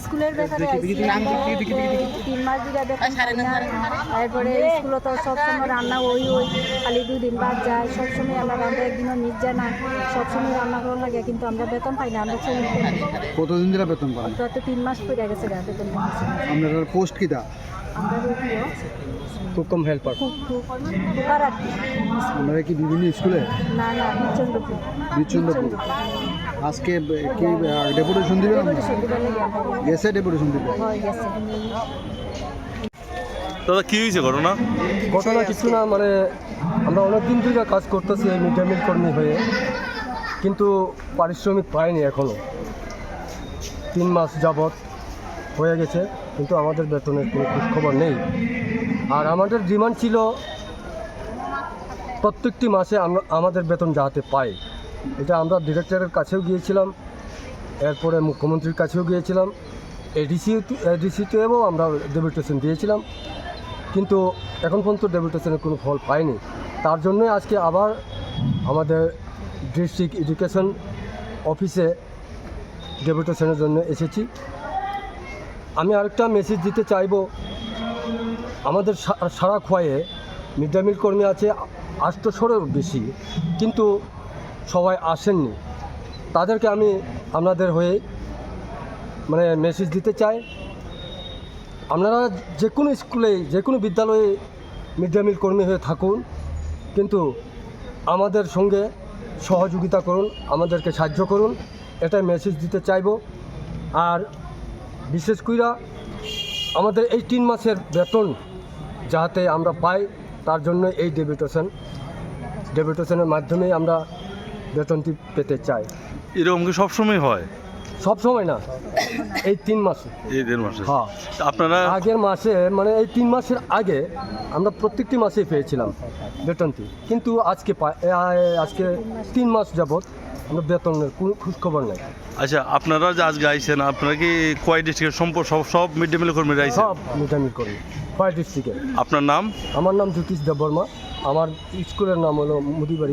স্কুলের ব্যাপারে আইছি 3 মাস ধরে বেতন পাই না। তারপরে স্কুলে তো সবসময় রান্না ওই খালি 2 দিন বাদ যায়, সবসময় আমরা রান্না একদিনও মিস যায় না, সবসময় রান্না করা লাগে, কিন্তু আমরা বেতন পাই না। আমরা চলি কতদিন ধরে বেতন পান? তো 3 মাস পরে গেছে বেতন পাইছি। আপনার পোস্ট কি দা? আমরা রুটিও খুব কম হেল্পার। কুকারাতি আপনারা কি বিভিন্ন স্কুলে? না বিচন্দ্রপুর। আজকে কি ডেপুটেশন দিবেন? গেছে ডেপুটেশন দিবেন? হয়ে গেছে। দাদা কী হয়েছে ঘটনা? ঘটনা কিছু না, মানে আমরা অনেক দিন ধরে কাজ করতেছি এই মিড ডে মিল কর্মী হয়ে, কিন্তু পারিশ্রমিক পাইনি এখনও। 3 মাস যাবৎ হয়ে গেছে, কিন্তু আমাদের বেতনের কোনো খোঁজখবর নেই। আর আমাদের ডিমান্ড ছিল প্রত্যেকটি মাসে আমাদের বেতন যাতে পাই। এটা আমরা ডিরেক্টরের কাছেও গিয়েছিলাম, এরপরে মুখ্যমন্ত্রীর কাছেও গিয়েছিলাম, এডিসিতেও আমরা ডেপুটেশন দিয়েছিলাম, কিন্তু এখন পর্যন্ত ডেপুটেশনের কোনো ফল পাইনি। তার জন্যই আজকে আবার আমাদের ডিস্ট্রিক্ট এডুকেশন অফিসে ডেপুটেশনের জন্য এসেছি। আমি আরেকটা মেসেজ দিতে চাইব, আমাদের সারা খোয়ায়ে মিড ডে মিল কর্মী আছে 800-এরও বেশি, কিন্তু সবাই আসেননি। তাদেরকে আমি আপনাদের হয়ে মানে মেসেজ দিতে চাই, আপনারা যে কোনো স্কুলে যে কোনো বিদ্যালয়ে মিড ডে মিল কর্মী হয়ে থাকুন, কিন্তু আমাদের সঙ্গে সহযোগিতা করুন, আমাদেরকে সাহায্য করুন, এটাই মেসেজ দিতে চাইব। আর বিশেষ করে আমাদের এই 3 মাসের বেতন যাতে আমরা পাই, তার জন্য এই ডেপুটেশনের মাধ্যমেই আমরা বেতনটি পেতে চাই। এরকম কি সবসময় হয়? সব সময় না, এই 3 মাসে। এই 1.5 মাসে? হ্যাঁ, আপনারা আগের মাসে মানে এই 3 মাসের আগে আমরা প্রত্যেকটি মাসেই পেয়েছিলাম বেতনটি, কিন্তু আজকে 3 মাস যাবৎ আমরা বেতনের কোনো খোঁজখবর নেই। আচ্ছা, আপনারা যে আজকে আইছেন, আপনারা কি কয় ডিস্ট্রিক্টের সব মিড ডে মিল কর্মীরা আইছেন? সব মিড ডে মিল করি খোয়াই ডিস্ট্রিক্টে। আপনার নাম? আমার নাম জ্যোতিষ দেববর্মা, আমার স্কুলের নাম হলো মুদিবাড়ি।